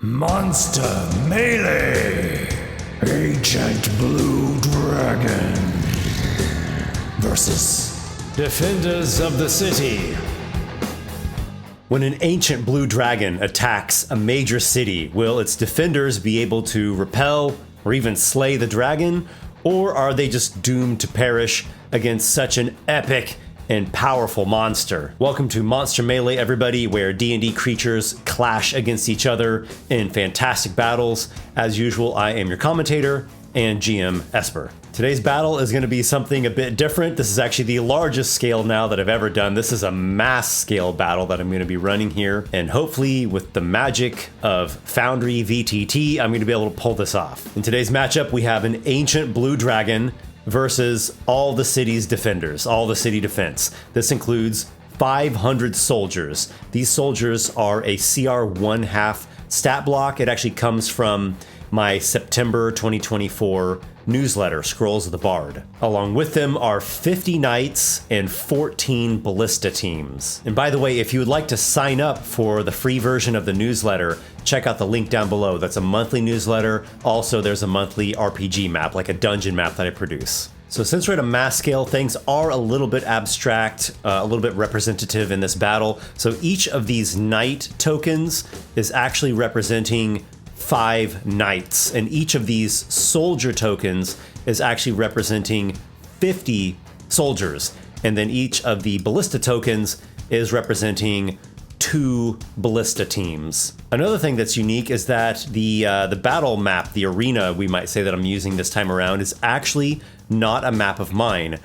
Monster Melee! Ancient Blue Dragon versus Defenders of the City. When an ancient blue dragon attacks a major city, will its defenders be able to repel or even slay the dragon? Or are they just doomed to perish against such an epic and powerful monster? Welcome to Monster Melee, everybody, where D&D creatures clash against each other in fantastic battles. As usual, I am your commentator and GM Esper. Today's battle is going to be something a bit different. This is actually the largest scale now that I've ever done. This is a mass scale battle that I'm going to be running here. And hopefully with the magic of Foundry VTT, I'm going to be able to pull this off. In today's matchup, we have an ancient blue dragon versus all the city's defenders, all the city defense. This includes 500 soldiers. These soldiers are a CR 1/2 stat block. It actually comes from my September 2024 newsletter, Scrolls of the Bard. Along with them are 50 knights and 14 ballista teams. And by the way, if you would like to sign up for the free version of the newsletter, check out the link down below. That's a monthly newsletter. Also, there's a monthly RPG map, like a dungeon map that I produce. So since we're at a mass scale, things are a little bit abstract, a little bit representative in this battle. So each of these knight tokens is actually representing 5 knights, and each of these soldier tokens is actually representing 50 soldiers, and then each of the ballista tokens is representing 2 ballista teams. Another thing that's unique is that the battle map, the arena, we might say, that I'm using this time around is actually not a map of mine.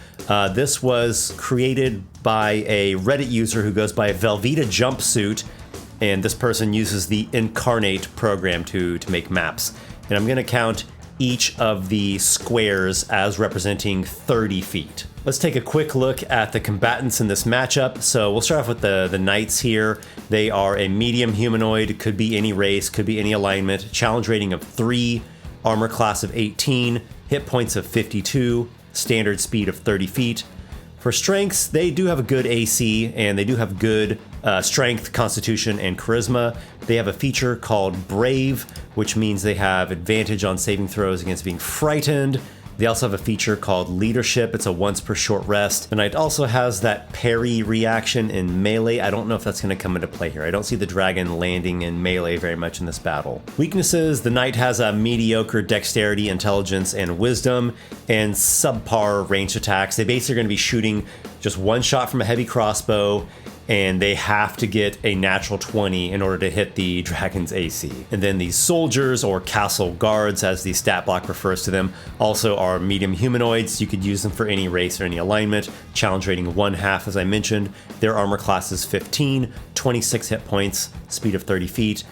This was created by a Reddit user who goes by Velveeta Jumpsuit, and this person uses the Incarnate program to make maps. And I'm going to count each of the squares as representing 30 feet. Let's take a quick look at the combatants in this matchup. So we'll start off with the knights here. They are a medium humanoid, could be any race, could be any alignment, challenge rating of 3, armor class of 18, hit points of 52, standard speed of 30 feet. For strengths, they do have a good AC, and they do have good strength, constitution, and charisma. They have a feature called Brave, which means they have advantage on saving throws against being frightened. They also have a feature called Leadership. It's a once per short rest. The knight also has that parry reaction in melee. I don't know if that's going to come into play here. I don't see the dragon landing in melee very much in this battle. Weaknesses: the knight has a mediocre dexterity, intelligence, and wisdom, and subpar ranged attacks. They basically are going to be shooting just one shot from a heavy crossbow, and they have to get a natural 20 in order to hit the dragon's AC. And then these soldiers, or castle guards as the stat block refers to them, also are medium humanoids. You could use them for any race or any alignment. Challenge rating 1/2, as I mentioned. Their armor class is 15, 26 hit points, speed of 30 feet.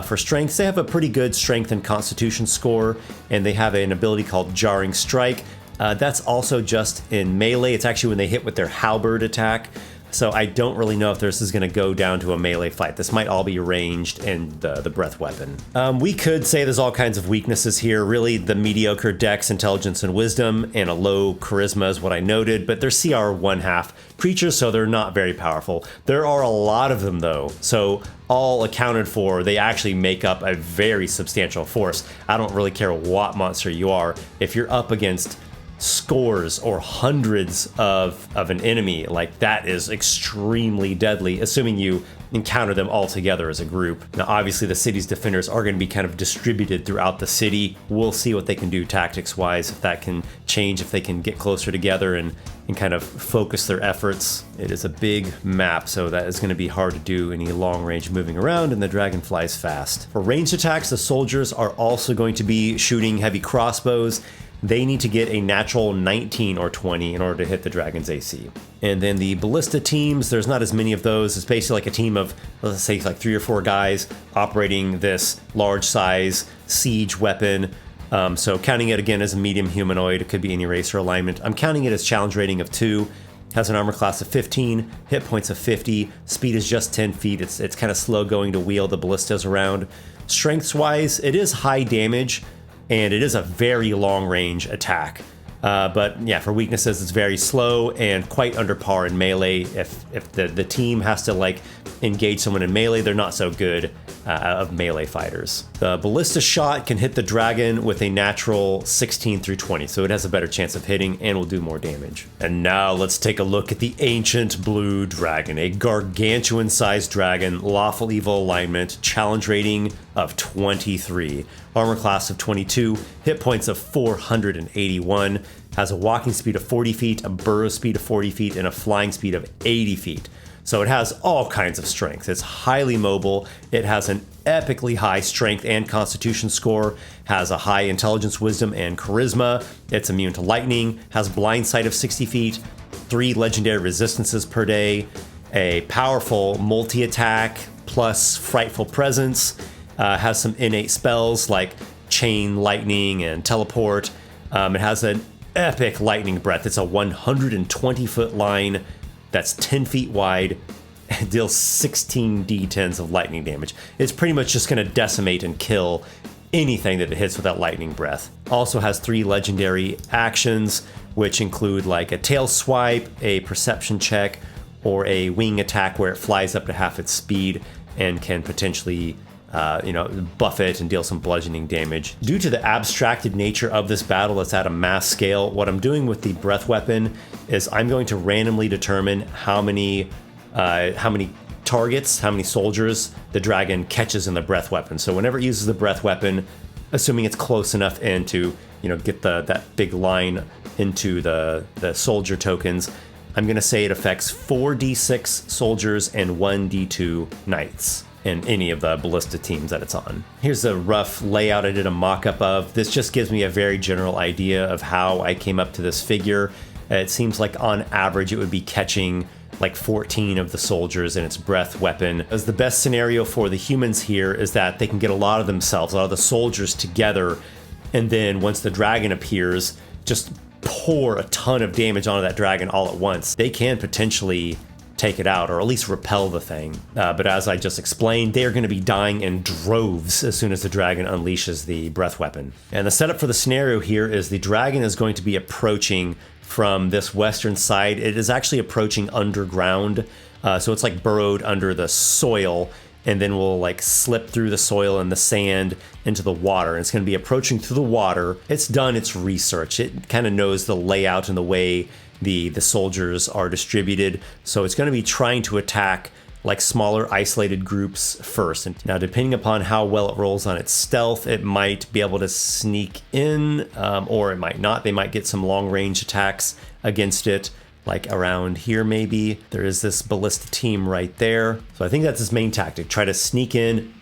For strengths, they have a pretty good strength and constitution score, and they have an ability called Jarring Strike. That's also just in melee. It's actually when they hit with their halberd attack. So I don't really know if this is going to go down to a melee fight. This might all be ranged and the breath weapon. We could say there's all kinds of weaknesses here. Really, the mediocre dex, intelligence, and wisdom, and a low charisma is what I noted, but they're CR 1/2 creatures, so they're not very powerful. There are a lot of them, though, so all accounted for, they actually make up a very substantial force. I don't really care what monster you are. If you're up against scores or hundreds of an enemy, like, that is extremely deadly, assuming you encounter them all together as a group. Now, obviously, the city's defenders are going to be kind of distributed throughout the city. We'll see what they can do tactics-wise, if that can change, if they can get closer together and kind of focus their efforts. It is a big map, so that is going to be hard to do any long-range moving around, and the dragon flies fast. For ranged attacks, the soldiers are also going to be shooting heavy crossbows. They need to get a natural 19 or 20 in order to hit the dragon's AC. And then the ballista teams, there's not as many of those. It's basically like a team of, let's say, like 3 or 4 guys operating this large size siege weapon. So counting it again as a medium humanoid, it could be any race or alignment. I'm counting it as challenge rating of 2. Has an armor class of 15, hit points of 50, speed is just 10 feet. It's kind of slow going to wheel the ballistas around. Strengths wise, it is high damage, and it is a very long range attack. But yeah, for weaknesses, it's very slow and quite under par in melee. If the team has to like engage someone in melee, they're not so good of melee fighters. The ballista shot can hit the dragon with a natural 16 through 20, so it has a better chance of hitting and will do more damage. And now let's take a look at the ancient blue dragon, a gargantuan-sized dragon, lawful evil alignment, challenge rating of 23, armor class of 22, hit points of 481, has a walking speed of 40 feet, a burrow speed of 40 feet, and a flying speed of 80 feet. So it has all kinds of strength. It's highly mobile. It has an epically high strength and constitution score, has a high intelligence, wisdom, and charisma. It's immune to lightning, has blind sight of 60 feet, 3 legendary resistances per day, a powerful multi-attack plus frightful presence, has some innate spells like chain lightning and teleport. It has an epic lightning breath. It's a 120-foot line that's 10 feet wide and deals 16 d10s of lightning damage. It's pretty much just going to decimate and kill anything that it hits with that lightning breath. Also has 3 legendary actions, which include like a tail swipe, a perception check, or a wing attack where it flies up to half its speed and can potentially buff it and deal some bludgeoning damage. Due to the abstracted nature of this battle that's at a mass scale, what I'm doing with the breath weapon is I'm going to randomly determine how many targets, how many soldiers the dragon catches in the breath weapon. So whenever it uses the breath weapon, assuming it's close enough in to get that big line into the soldier tokens, I'm going to say it affects 4d6 soldiers and 1d2 knights in any of the ballista teams that it's on. Here's a rough layout I did a mock-up of. This just gives me a very general idea of how I came up to this figure. It seems like on average it would be catching like 14 of the soldiers in its breath weapon. As the best scenario for the humans here is that they can get a lot of themselves, a lot of the soldiers together, and then once the dragon appears, just pour a ton of damage onto that dragon all at once. They can potentially take it out, or at least repel the thing. But as I just explained, they are going to be dying in droves as soon as the dragon unleashes the breath weapon. And the setup for the scenario here is the dragon is going to be approaching from this western side. It is actually approaching underground, so it's like burrowed under the soil, and then will like slip through the soil and the sand into the water. And it's going to be approaching through the water. It's done its research. It kind of knows the layout and the way the soldiers are distributed. So it's going to be trying to attack like smaller isolated groups first. And now, depending upon how well it rolls on its stealth, it might be able to sneak in, or it might not. They might get some long range attacks against it, like around here maybe. There is this ballista team right there. So I think that's its main tactic. Try to sneak in,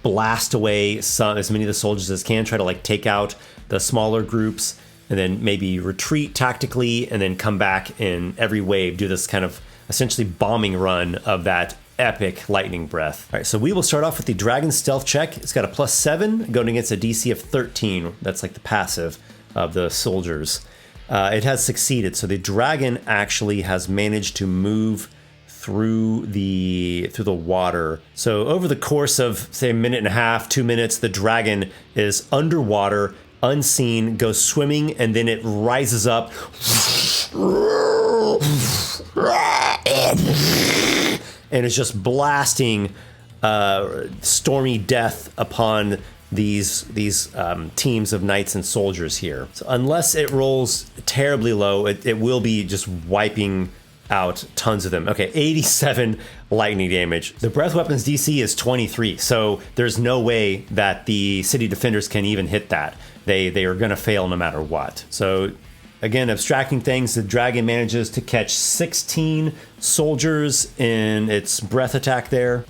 blast away as many of the soldiers as can, try to like take out the smaller groups, and then maybe retreat tactically and then come back in every wave, do this kind of essentially bombing run of that epic lightning breath. All right, so we will start off with the dragon stealth check. It's got a +7 going against a DC of 13. That's like the passive of the soldiers. It has succeeded. So the dragon actually has managed to move through the water. So over the course of say a minute and a half, 2 minutes, the dragon is underwater, unseen, goes swimming, and then it rises up and is just blasting stormy death upon these teams of knights and soldiers here. So unless it rolls terribly low, it will be just wiping out tons of them. Okay, 87 lightning damage. The breath weapon's DC is 23, so there's no way that the city defenders can even hit that. They are going to fail no matter what. So again, abstracting things, the dragon manages to catch 16 soldiers in its breath attack there,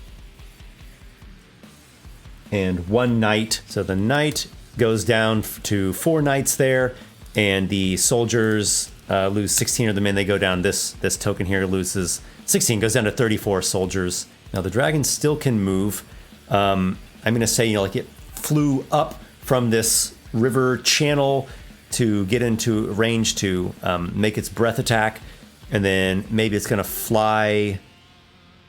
and 1 knight. So the knight goes down to 4 knights there, and the soldiers lose 16 of the men. They go down. This token here loses 16, goes down to 34 soldiers. Now the dragon still can move. I'm going to say, like it flew up from this river channel to get into range to make its breath attack, and then maybe it's going to fly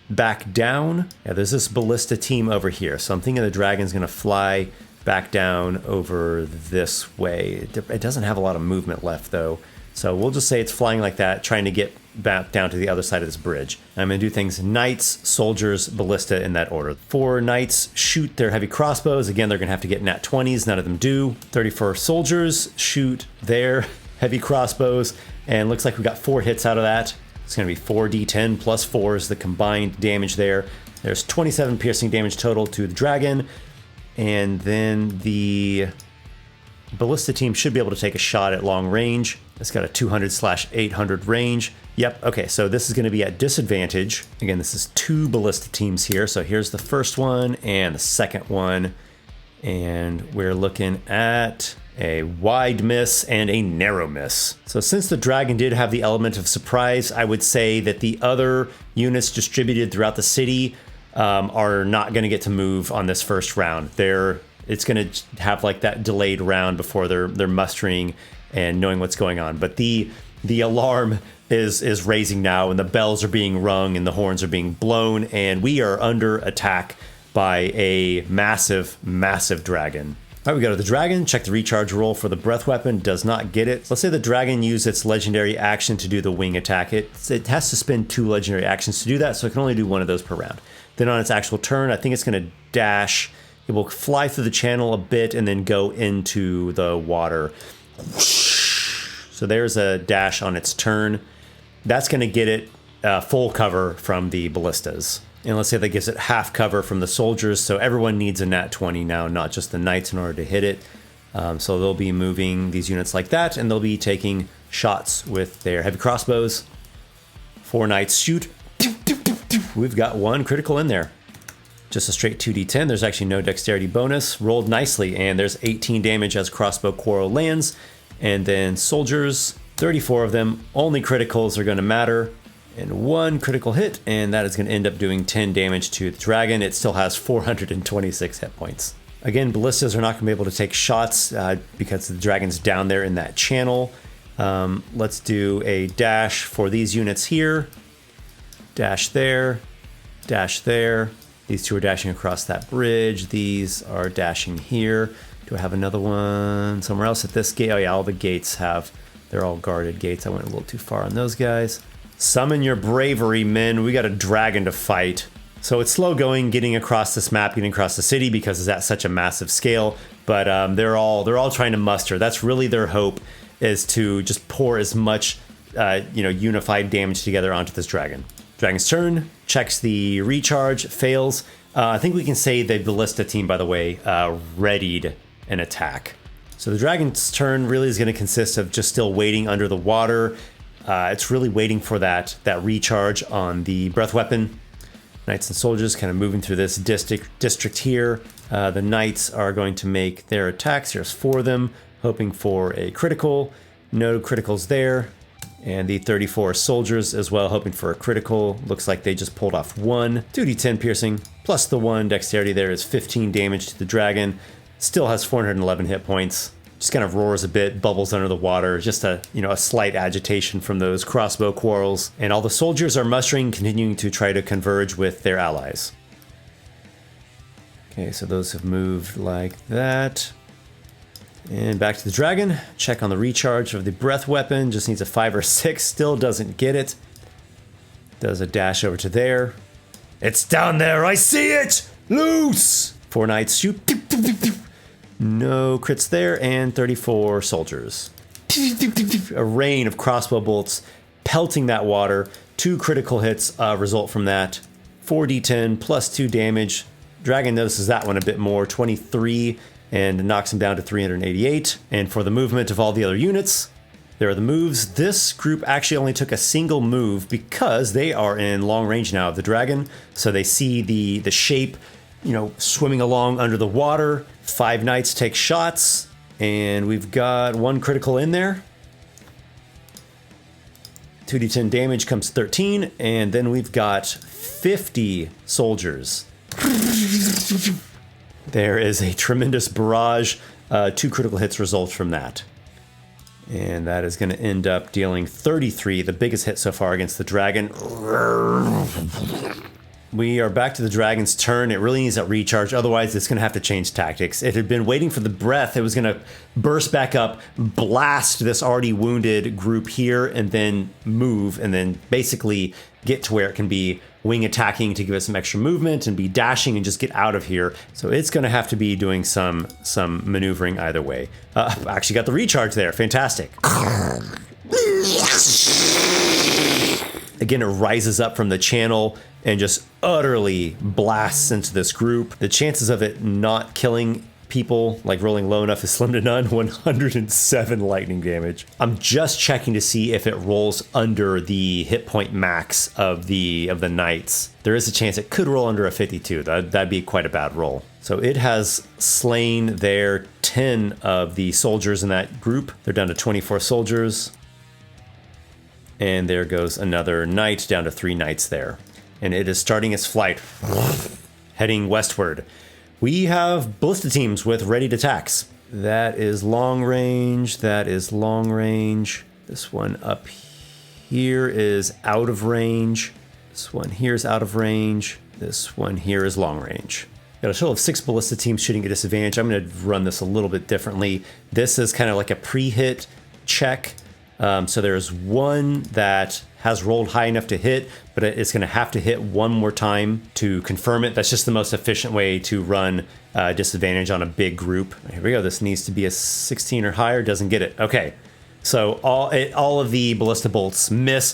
back down. Yeah, there's this ballista team over here, so I'm thinking the dragon's going to fly back down over this way. It doesn't have a lot of movement left, though. So we'll just say it's flying like that, trying to get back down to the other side of this bridge. I'm going to do things knights, soldiers, ballista in that order. 4 knights shoot their heavy crossbows. Again, they're going to have to get nat 20s. None of them do. 34 soldiers shoot their heavy crossbows. And looks like we got 4 hits out of that. It's going to be 4d10 plus 4 is the combined damage there. There's 27 piercing damage total to the dragon. And then the ballista team should be able to take a shot at long range. It's got a 200/800 range. Yep, okay, so this is going to be at disadvantage. Again, this is 2 ballista teams here. So here's the first one and the second one. And we're looking at a wide miss and a narrow miss. So since the dragon did have the element of surprise, I would say that the other units distributed throughout the city are not going to get to move on this first round. It's going to have like that delayed round before they're mustering and knowing what's going on. But the alarm is raising now, and the bells are being rung and the horns are being blown, and we are under attack by a massive, massive dragon. All right, we go to the dragon, check the recharge roll for the breath weapon, does not get it. Let's say the dragon used its legendary action to do the wing attack. It has to spend 2 legendary actions to do that, so it can only do 1 of those per round. Then on its actual turn, I think it's going to dash. It will fly through the channel a bit and then go into the water. So there's a dash on its turn. That's going to get it full cover from the ballistas. And let's say that gives it half cover from the soldiers. So everyone needs a nat 20 now, not just the knights in order to hit it. So they'll be moving these units like that, and they'll be taking shots with their heavy crossbows. 4 knights shoot. We've got 1 critical in there. Just a straight 2d10. There's actually no dexterity bonus. Rolled nicely, and there's 18 damage as crossbow quarrel lands. And then soldiers, 34 of them. Only criticals are going to matter. And 1 critical hit, and that is going to end up doing 10 damage to the dragon. It still has 426 hit points. Again, ballistas are not going to be able to take shots because the dragon's down there in that channel. Let's do a dash for these units here. Dash there. Dash there. These 2 are dashing across that bridge. These are dashing here. Do I have another one somewhere else at this gate? Oh yeah, all the gates they're all guarded gates. I went a little too far on those guys. Summon your bravery, men. We got a dragon to fight. So it's slow going, getting across this map, getting across the city because it's at such a massive scale. But they're all trying to muster. That's really their hope, is to just pour as much unified damage together onto this dragon. Dragon's turn, checks the recharge, fails. I think we can say the ballista team, by the way, readied an attack. So the dragon's turn really is going to consist of just still waiting under the water. It's really waiting for that recharge on the breath weapon. Knights and soldiers kind of moving through this district here. The knights are going to make their attacks. Here's 4 of them, hoping for a critical. No criticals there. And the 34 soldiers as well, hoping for a critical. Looks like they just pulled off 1. 2d10 piercing, plus the 1 dexterity there is 15 damage to the dragon. Still has 411 hit points. Just kind of roars a bit, bubbles under the water. Just a slight agitation from those crossbow quarrels. And all the soldiers are mustering, continuing to try to converge with their allies. Okay, so those have moved like that. And back to the dragon. Check on the recharge of the breath weapon. Just needs a 5 or 6. Still doesn't get it. Does a dash over to there. It's down there. I see it. Loose. 4 knights shoot. No crits there. And 34 soldiers. A rain of crossbow bolts pelting that water. 2 critical hits result from that. 4d10 plus 2 damage. Dragon notices that one a bit more. 23. And knocks him down to 388. And for the movement of all the other units, there are the moves. This group actually only took a single move because they are in long range now of the dragon. So they see the shape, swimming along under the water. 5 knights take shots, and we've got 1 critical in there. 2d10 damage comes 13, and then we've got 50 soldiers. There is a tremendous barrage. 2 critical hits result from that. And that is going to end up dealing 33, the biggest hit so far against the dragon. We are back to the dragon's turn. It really needs that recharge. Otherwise, it's going to have to change tactics. It had been waiting for the breath. It was going to burst back up, blast this already wounded group here, and then move, and then basically get to where it can be wing attacking to give it some extra movement and be dashing and just get out of here. So it's going to have to be doing some maneuvering either way. Actually got the recharge there. Fantastic. Again, it rises up from the channel and just utterly blasts into this group. The chances of it not killing people, like rolling low enough, is slim to none. 107 lightning damage. I'm just checking to see if it rolls under the hit point max of the knights. There is a chance it could roll under a 52. That'd be quite a bad roll. So it has slain their 10 of the soldiers in that group. They're down to 24 soldiers. And there goes another knight, down to 3 knights there. And it is starting its flight, heading westward. We have ballista teams with readied attacks. That is long range. That is long range. This one up here is out of range. This one here is out of range. This one here is long range. Got a total of 6 ballista teams shooting at disadvantage. I'm going to run this a little bit differently. This is kind of like a pre-hit check. So there's one that has rolled high enough to hit, but it's going to have to hit one more time to confirm it. That's just the most efficient way to run disadvantage on a big group. Here we go. This needs to be a 16 or higher. Doesn't get it. Okay. So all of the ballista bolts miss.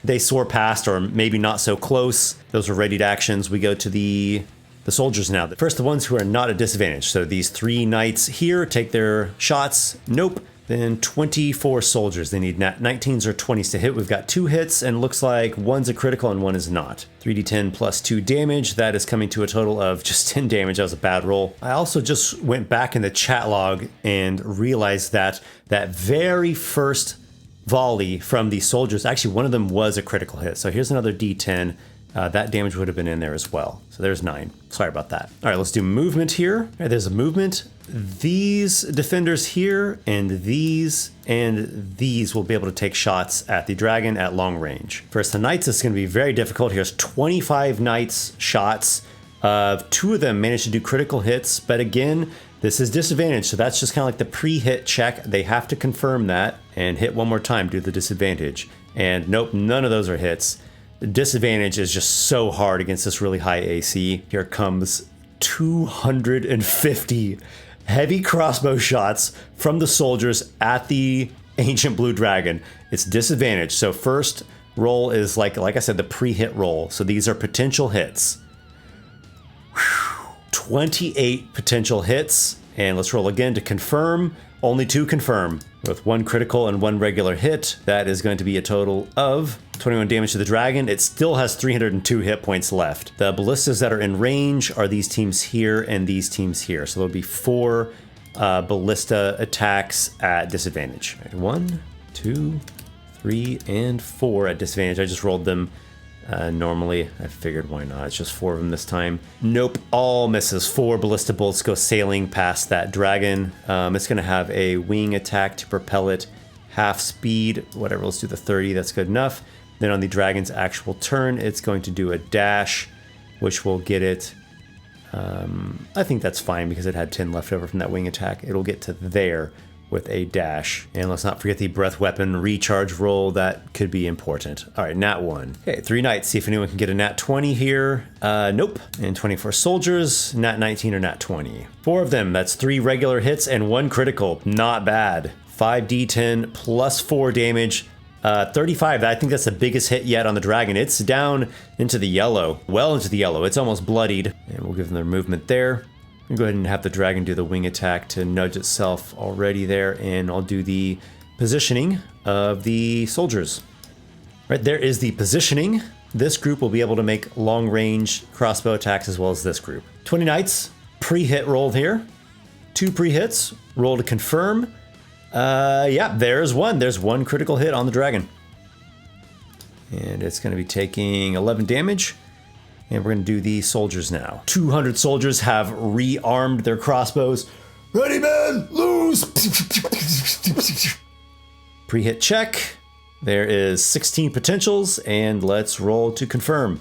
They soar past, or maybe not so close. Those are readied actions. We go to the soldiers now. First, the ones who are not at disadvantage. So these 3 knights here take their shots. Nope. Then 24 soldiers. They need 19s or 20s to hit. We've got 2 hits, and looks like one's a critical and one is not. 3d10 plus 2 damage. That is coming to a total of just 10 damage. That was a bad roll. I also just went back in the chat log and realized that that very first volley from the soldiers, actually one of them was a critical hit. So here's another d10. That damage would have been in there as well. So there's 9. Sorry about that. All right, let's do movement here. All right, there's a movement. These defenders here and these will be able to take shots at the dragon at long range. First, the knights is going to be very difficult. Here's 25 knights shots. 2 of them managed to do critical hits, but again, this is disadvantage. So that's just kind of like the pre-hit check. They have to confirm that and hit one more time due to the disadvantage. And nope, none of those are hits. The disadvantage is just so hard against this really high AC. Here comes 250 heavy crossbow shots from the soldiers at the ancient blue dragon. It's disadvantage. So first roll is like I said, the pre-hit roll. So these are potential hits. 28 potential hits. And let's roll again to confirm. Only 2 confirm. With 1 critical and 1 regular hit, that is going to be a total of 21 damage to the dragon. It still has 302 hit points left. The ballistas that are in range are these teams here and these teams here. So there'll be 4 ballista attacks at disadvantage. 1, 2, 3, and 4 at disadvantage. I just rolled them normally. I figured why not? It's just 4 of them this time. Nope, all misses. 4 ballista bolts go sailing past that dragon. It's going to have a wing attack to propel it half speed. Whatever, let's do the 30. That's good enough. Then on the dragon's actual turn, it's going to do a dash, which will get it. I think that's fine because it had 10 left over from that wing attack. It'll get to there with a dash. And let's not forget the breath weapon recharge roll. That could be important. All right, nat 1. Okay, 3 knights. See if anyone can get a nat 20 here. Nope. And 24 soldiers, nat 19 or nat 20. 4 of them. That's 3 regular hits and 1 critical. Not bad. 5d10 plus 4 damage. 35. I think that's the biggest hit yet on the dragon. It's down into the yellow. Well into the yellow. It's almost bloodied. And we'll give them their movement there. I'm going to go ahead and have the dragon do the wing attack to nudge itself already there, and I'll do the positioning of the soldiers. Right, there is the positioning. This group will be able to make long-range crossbow attacks as well as this group. 20 knights, pre-hit roll here. 2 pre-hits, roll to confirm. Yeah, there's 1. There's 1 critical hit on the dragon. And it's going to be taking 11 damage. And we're going to do the soldiers now. 200 soldiers have rearmed their crossbows. Ready, man, lose! Pre-hit check. There is 16 potentials, and let's roll to confirm.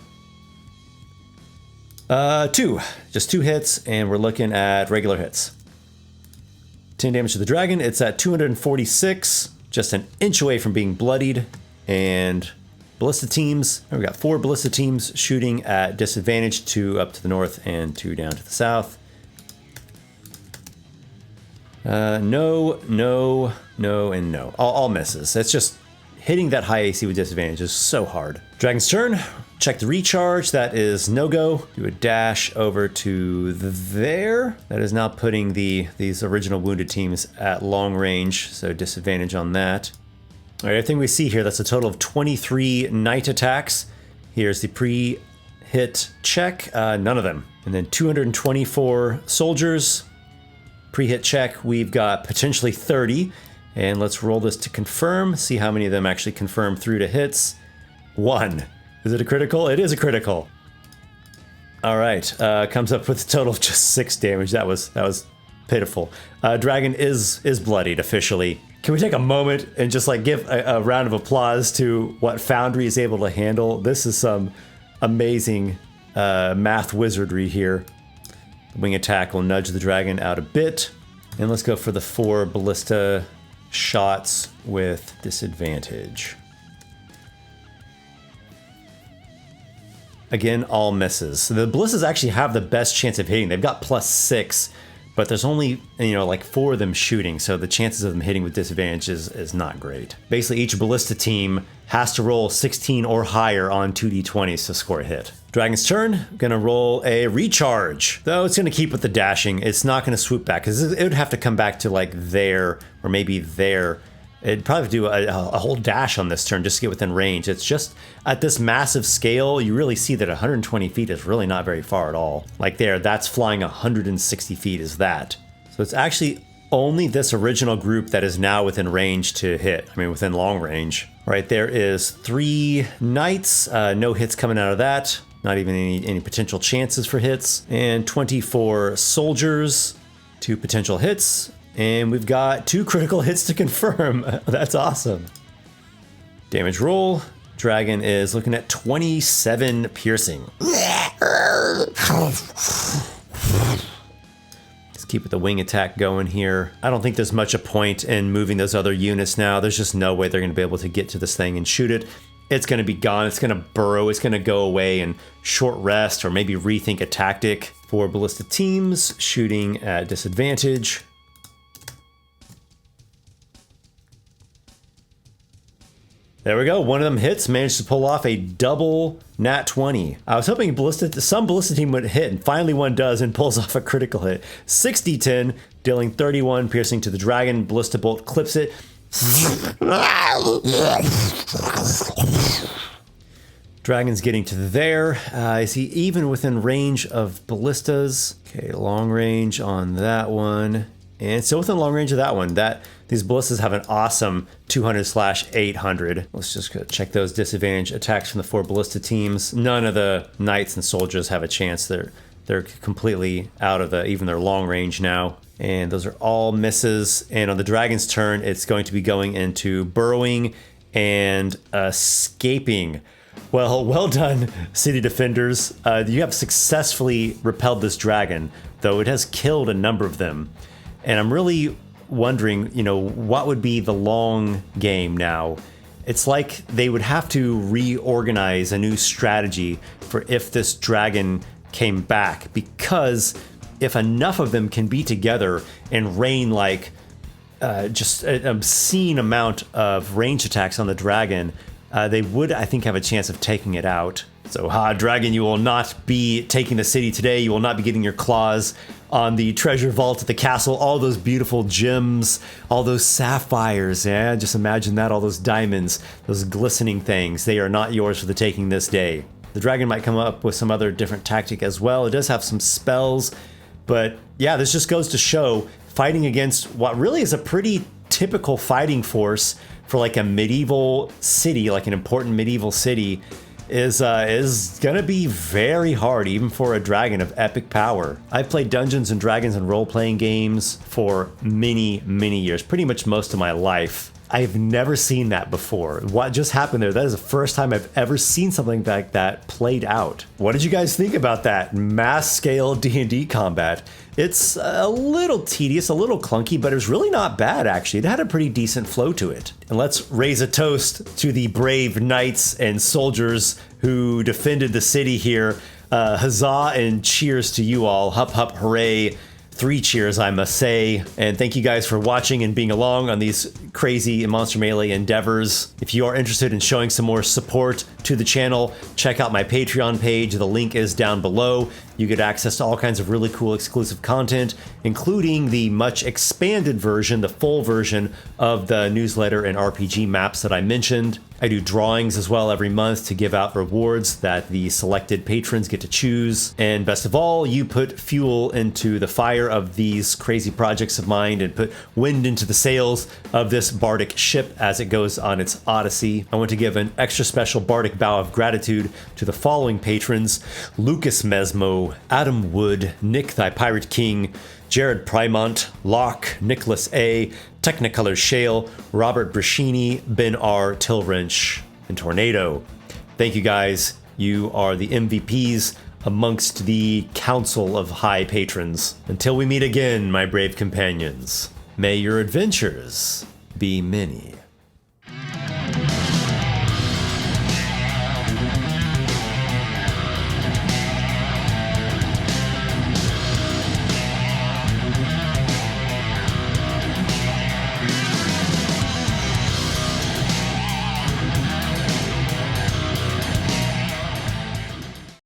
2. Just 2 hits, and we're looking at regular hits. 10 damage to the dragon. It's at 246, just an inch away from being bloodied. And ballista teams, we've got 4 ballista teams shooting at disadvantage, 2 up to the north and 2 down to the south. No, no, no, and no. All misses. That's just hitting that high AC with disadvantage is so hard. Dragon's turn. Check the recharge. That is no-go. Do a dash over to there. That is now putting these original wounded teams at long range, so disadvantage on that. All right, everything we see here, that's a total of 23 knight attacks. Here's the pre-hit check. None of them. And then 224 soldiers. Pre-hit check, we've got potentially 30. And let's roll this to confirm, see how many of them actually confirm through to hits. 1. Is it a critical? It is a critical. All right, comes up with a total of just 6 damage. That was pitiful. Dragon is bloodied officially. Can we take a moment and just like give a round of applause to what Foundry is able to handle? This is some amazing math wizardry here. The wing attack will nudge the dragon out a bit. And let's go for the 4 ballista shots with disadvantage. Again, all misses. The ballistas actually have the best chance of hitting. They've got +6, but there's only, like 4 of them shooting, so the chances of them hitting with disadvantage is not great. Basically, each ballista team has to roll 16 or higher on 2d20s to score a hit. Dragon's turn, gonna roll a recharge. Though it's gonna keep with the dashing. It's not gonna swoop back, because it would have to come back to like there, or maybe there. It'd probably do a whole dash on this turn just to get within range. It's just, at this massive scale, you really see that 120 feet is really not very far at all. Like there, that's flying 160 feet is that. So it's actually only this original group that is now within range to hit. I mean, within long range. Right, there is 3 knights, no hits coming out of that. Not even any potential chances for hits. And 24 soldiers, 2 potential hits. And we've got 2 critical hits to confirm. That's awesome. Damage roll. Dragon is looking at 27 piercing. Let's keep with the wing attack going here. I don't think there's much a point in moving those other units now. There's just no way they're going to be able to get to this thing and shoot it. It's going to be gone. It's going to burrow. It's going to go away and short rest or maybe rethink a tactic. 4 ballista teams shooting at disadvantage. There we go. One of them hits, managed to pull off a double nat 20. I was hoping some ballista team would hit, and finally one does and pulls off a critical hit. 60-10, dealing 31 piercing to the dragon. Ballista bolt clips it. Dragon's getting to there. Is he even within range of ballistas? Okay, long range on that one. And still within long range of that one. These ballistas have an awesome 200/800. Let's just check those disadvantage attacks from the 4 ballista teams. None of the knights and soldiers have a chance. They're completely out of even their long range now. And those are all misses. And on the dragon's turn, it's going to be going into burrowing and escaping. Well done, city defenders. You have successfully repelled this dragon, though it has killed a number of them. And I'm really wondering, what would be the long game now? It's like they would have to reorganize a new strategy for if this dragon came back, because if enough of them can be together and rain like just an obscene amount of range attacks on the dragon, they would, I think, have a chance of taking it out. So, dragon, you will not be taking the city today. You will not be getting your claws on the treasure vault at the castle. All those beautiful gems, all those sapphires. Yeah, just imagine that. All those diamonds, those glistening things. They are not yours for the taking this day. The dragon might come up with some other different tactic as well. It does have some spells. But yeah, this just goes to show fighting against what really is a pretty typical fighting force for like a medieval city, like an important medieval city, is gonna be very hard, even for a dragon of epic power. I've played Dungeons and Dragons and role-playing games for many years, pretty much most of my life. I've never seen that before. What just happened there? That is the first time I've ever seen something like that played out. What did you guys think about that mass scale D&D combat? It's a little tedious, a little clunky, but it was really not bad actually. It had a pretty decent flow to it. And let's raise a toast to the brave knights and soldiers who defended the city here. Huzzah and cheers to you all. Hup hup hooray. 3 cheers, I must say. And thank you guys for watching and being along on these crazy Monster Melee endeavors. If you are interested in showing some more support to the channel, check out my Patreon page. The link is down below. You get access to all kinds of really cool exclusive content, including the much expanded version, the full version of the newsletter and RPG maps that I mentioned. I do drawings as well every month to give out rewards that the selected patrons get to choose. And best of all, you put fuel into the fire of these crazy projects of mine and put wind into the sails of this bardic ship as it goes on its odyssey. I want to give an extra special bardic bow of gratitude to the following patrons: Lucas Mesmo, Adam Wood, Nick Thy Pirate King, Jared Primont, Locke, Nicholas A., Technicolor Shale, Robert Brashini, Ben R., Tilwrench, and Tornado. Thank you guys. You are the MVPs amongst the Council of High Patrons. Until we meet again, my brave companions, may your adventures be many.